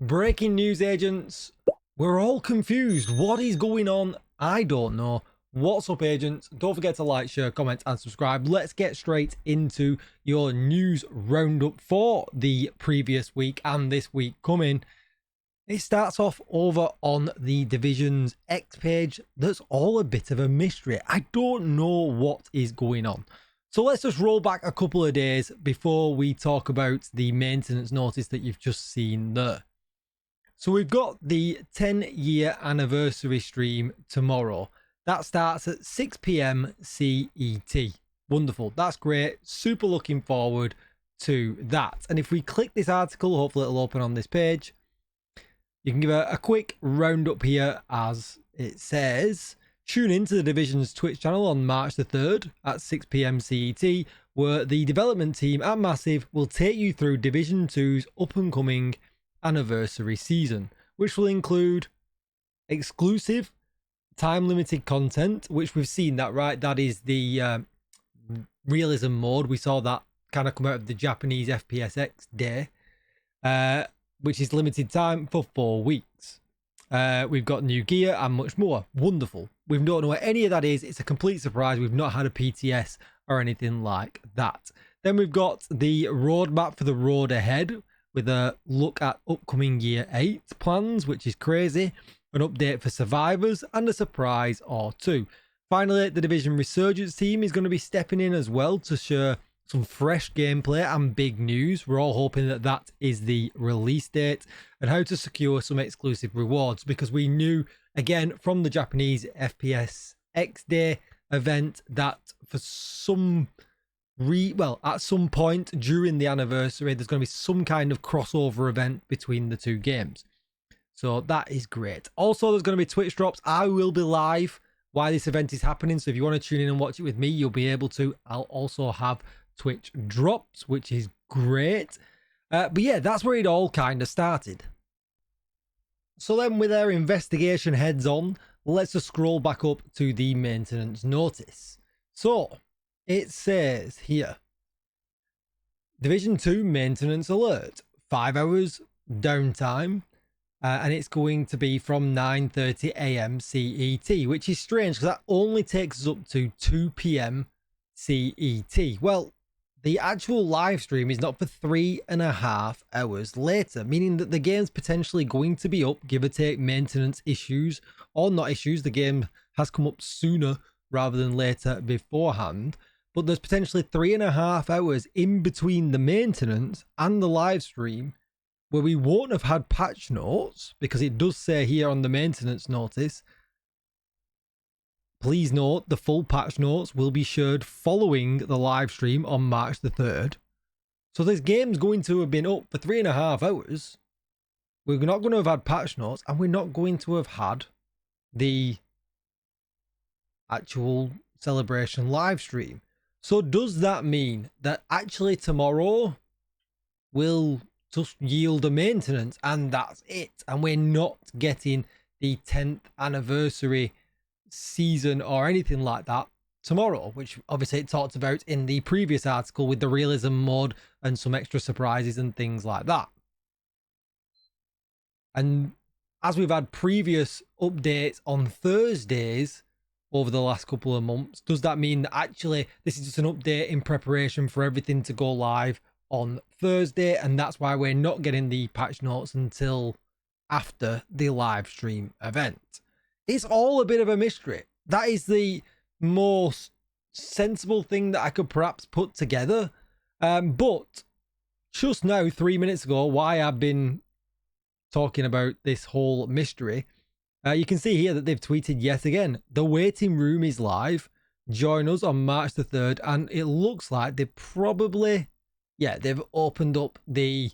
Breaking news, agents. We're all confused. What is going on? I don't know. What's up, agents? Don't forget to like, share, comment, and subscribe. Let's get straight into your news roundup for the previous week and this week coming. It starts off over on the Division's X page. That's all a bit of a mystery. I don't know what is going on. So let's just roll back a couple of days before we talk about the maintenance notice that you've just seen there. So we've got the 10-year anniversary stream tomorrow. That starts at 6 p.m. CET. Wonderful. That's great. Super looking forward to that. And if we click this article, hopefully it'll open on this page. You can give a quick roundup here as it says. Tune into the Division's Twitch channel on March the 3rd at 6 p.m. CET, where the development team at Massive will take you through Division 2's up-and-coming anniversary season, which will include exclusive time-limited content, which we've seen that, right? That is the realism mode. We saw that kind of come out of the Japanese FPSX day, which is limited time for 4 weeks. We've got new gear and much more. Wonderful. We don't know what any of that is. It's a complete surprise. We've not had a PTS or anything like that. Then we've got the roadmap for the road ahead with a look at upcoming Year 8 plans, which is crazy. An update for survivors and a surprise or two. Finally, the Division Resurgence team is going to be stepping in as well to share some fresh gameplay and big news. We're all hoping that that is the release date and how to secure some exclusive rewards, because we knew again from the Japanese FPS X Day event that for some at some point during the anniversary there's going to be some kind of crossover event between the two games. So that is great. Also, there's going to be Twitch drops. I will be live while this event is happening, so if you want to tune in and watch it with me, you'll be able to. I'll also have Twitch drops, which is great. But yeah, that's where it all kind of started. So then with our investigation heads on, let's just scroll back up to the maintenance notice. So it says here, Division 2 maintenance alert, 5 hours downtime, and it's going to be from 9:30 a.m. CET, which is strange because that only takes us up to 2 p.m. CET. Well, the actual live stream is not for 3.5 hours later, meaning that the game's potentially going to be up, give or take maintenance issues or not issues. The game has come up sooner rather than later beforehand, but there's potentially 3.5 hours in between the maintenance and the live stream where we won't have had patch notes, because it does say here on the maintenance notice, please note the full patch notes will be shared following the live stream on March the 3rd. So this game's going to have been up for 3.5 hours. We're not going to have had patch notes, and we're not going to have had the actual celebration live stream. So does that mean that actually tomorrow will just yield a maintenance and that's it, and we're not getting the 10th anniversary season or anything like that tomorrow, which obviously it talked about in the previous article with the realism mode and some extra surprises and things like that? And as we've had previous updates on Thursdays over the last couple of months, does that mean that actually this is just an update in preparation for everything to go live on Thursday, and that's why we're not getting the patch notes until after the live stream event? It's all a bit of a mystery. That is the most sensible thing that I could perhaps put together. But just now, 3 minutes ago, why I've been talking about this whole mystery, you can see here that they've tweeted yet again, the waiting room is live. Join us on March the 3rd. And it looks like they probably, they've opened up the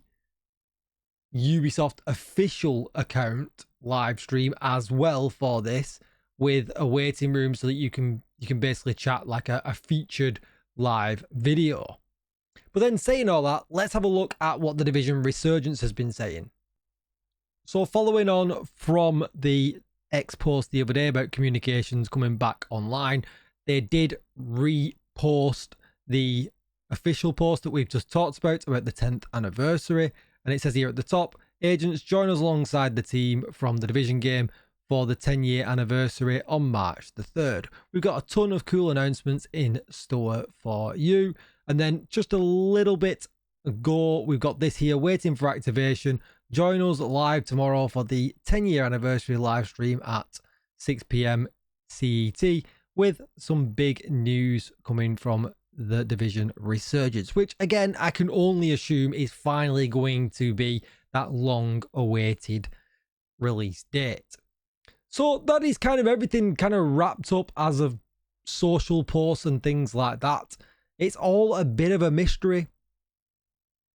Ubisoft official account live stream as well for this, with a waiting room so that you can basically chat like a featured live video. But then saying all that, let's have a look at what the Division Resurgence has been saying. So following on from the X post the other day about communications coming back online, they did repost the official post that we've just talked about the 10th anniversary, and it says here at the top, Agents, join us alongside the team from the Division game for the 10-year anniversary on March the 3rd. We've got a ton of cool announcements in store for you. And then just a little bit ago, we've got this here waiting for activation. Join us live tomorrow for the 10-year anniversary live stream at 6 p.m. CET with some big news coming from the Division Resurgence, which again, I can only assume is finally going to be that long-awaited release date. So that is kind of everything kind of wrapped up as of social posts and things like that. It's all a bit of a mystery.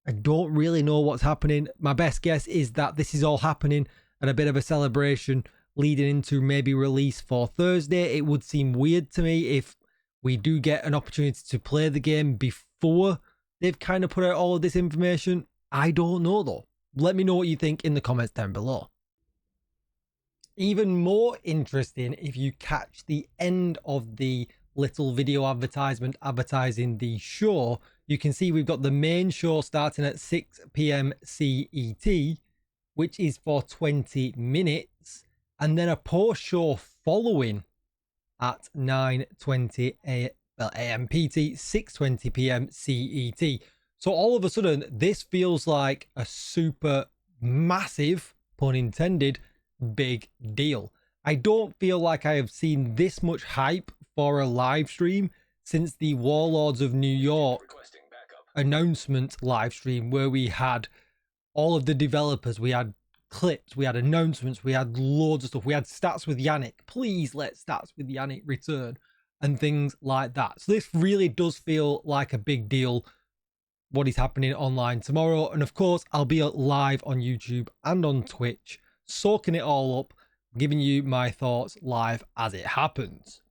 I don't really know what's happening. My best guess is that this is all happening at a bit of a celebration leading into maybe release for Thursday. It would seem weird to me if we do get an opportunity to play the game before they've kind of put out all of this information. I don't know though. Let me know what you think in the comments down below. Even more interesting, if you catch the end of the little video advertisement advertising the show, you can see we've got the main show starting at 6 p.m. CET, which is for 20 minutes, and then a post show following at 9:20 a.m. PT, 6:20 p.m. CET. So all of a sudden, this feels like a super massive, pun intended, big deal. I don't feel like I have seen this much hype for a live stream since the Warlords of New York announcement live stream, where we had all of the developers, we had clips, we had announcements, we had loads of stuff, we had stats with Yannick, please let stats with Yannick return, and things like that. So this really does feel like a big deal, what is happening online tomorrow. And of course, I'll be live on YouTube and on Twitch, soaking it all up, giving you my thoughts live as it happens.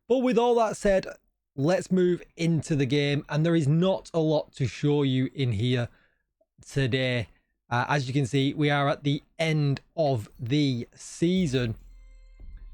But with all that said, let's move into the game, and there is not a lot to show you in here today. As you can see, we are at the end of the season,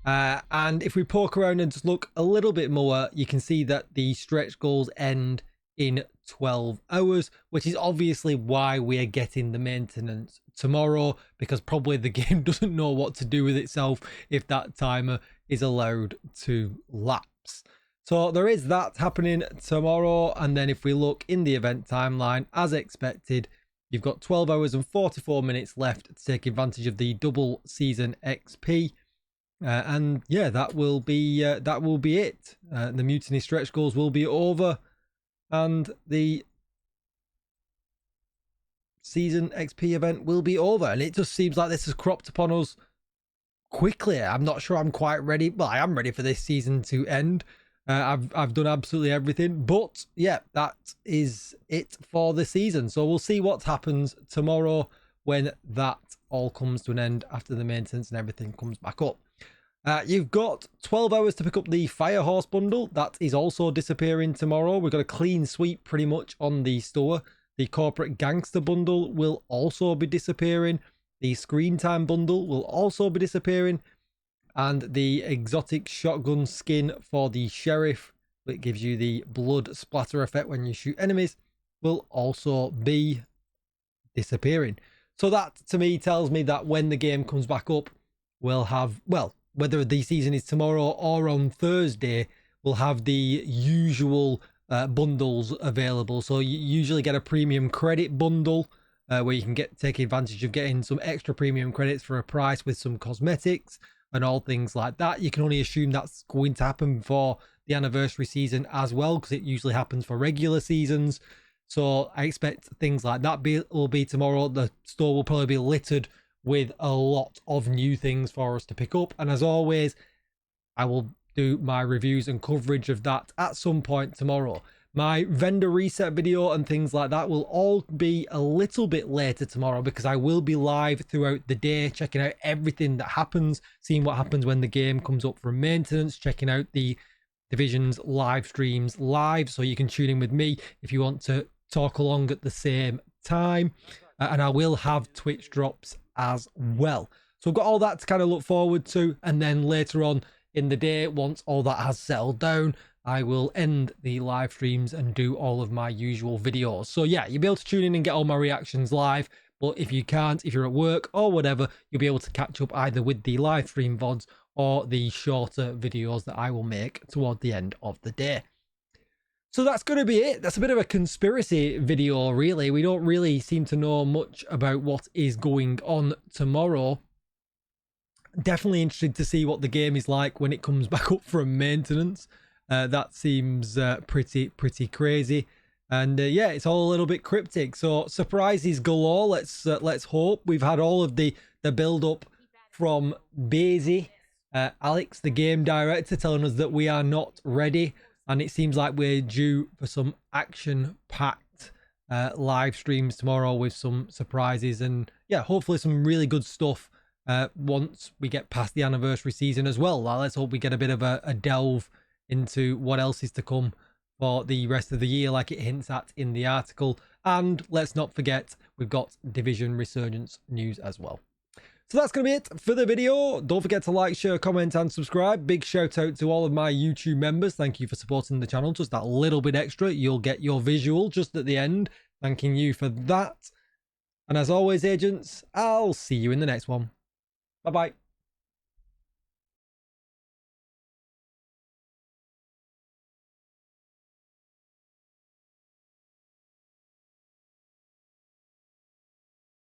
and if we poke around and just look a little bit more, you can see that the stretch goals end in 12 hours, which is obviously why we are getting the maintenance tomorrow, because probably the game doesn't know what to do with itself if that timer is allowed to lapse. So there is that happening tomorrow. And then if we look in the event timeline, as expected, you've got 12 hours and 44 minutes left to take advantage of the double season XP. And yeah, that will be it. The Mutiny stretch goals will be over, and the season XP event will be over. And it just seems like this has cropped upon us quickly. I'm not sure I'm quite ready. Well, I am ready for this season to end. I've done absolutely everything, but yeah, that is it for the season. So we'll see what happens tomorrow when that all comes to an end after the maintenance and everything comes back up. You've got 12 hours to pick up the Firehorse bundle. That is also disappearing tomorrow. We've got a clean sweep pretty much on the store. The Corporate Gangster bundle will also be disappearing. The Screen Time bundle will also be disappearing. And the exotic shotgun skin for the Sheriff, that gives you the blood splatter effect when you shoot enemies, will also be disappearing. So that to me tells me that when the game comes back up, we'll have, well, whether the season is tomorrow or on Thursday, we'll have the usual bundles available. So you usually get a premium credit bundle where you can take advantage of getting some extra premium credits for a price with some cosmetics and all things like that. You can only assume that's going to happen for the anniversary season as well, because it usually happens for regular seasons. So I expect things like that will be tomorrow. The store will probably be littered with a lot of new things for us to pick up. And as always, I will do my reviews and coverage of that at some point tomorrow. My vendor reset video and things like that will all be a little bit later tomorrow, because I will be live throughout the day, checking out everything that happens, seeing what happens when the game comes up from maintenance, checking out the Division's live streams live. So you can tune in with me if you want to talk along at the same time. And I will have Twitch drops as well. So I've got all that to kind of look forward to. And then later on in the day, once all that has settled down, I will end the live streams and do all of my usual videos. So yeah, you'll be able to tune in and get all my reactions live. But if you can't, if you're at work or whatever, you'll be able to catch up either with the live stream VODs or the shorter videos that I will make toward the end of the day. So that's going to be it. That's a bit of a conspiracy video, really. We don't really seem to know much about what is going on tomorrow. Definitely interested to see what the game is like when it comes back up from maintenance. That seems pretty crazy. And yeah, it's all a little bit cryptic. So surprises galore. Let's hope. We've had all of the build up from Basie, Alex, the game director, telling us that we are not ready. And it seems like we're due for some action-packed live streams tomorrow with some surprises. And yeah, hopefully some really good stuff once we get past the anniversary season as well. Let's hope we get a bit of a delve into what else is to come for the rest of the year, like it hints at in the article. And let's not forget, we've got Division Resurgence news as well. So that's going to be it for the video. Don't forget to like, share, comment, and subscribe. Big shout out to all of my YouTube members. Thank you for supporting the channel. Just that little bit extra. You'll get your visual just at the end. Thanking you for that. And as always, agents, I'll see you in the next one. Bye-bye.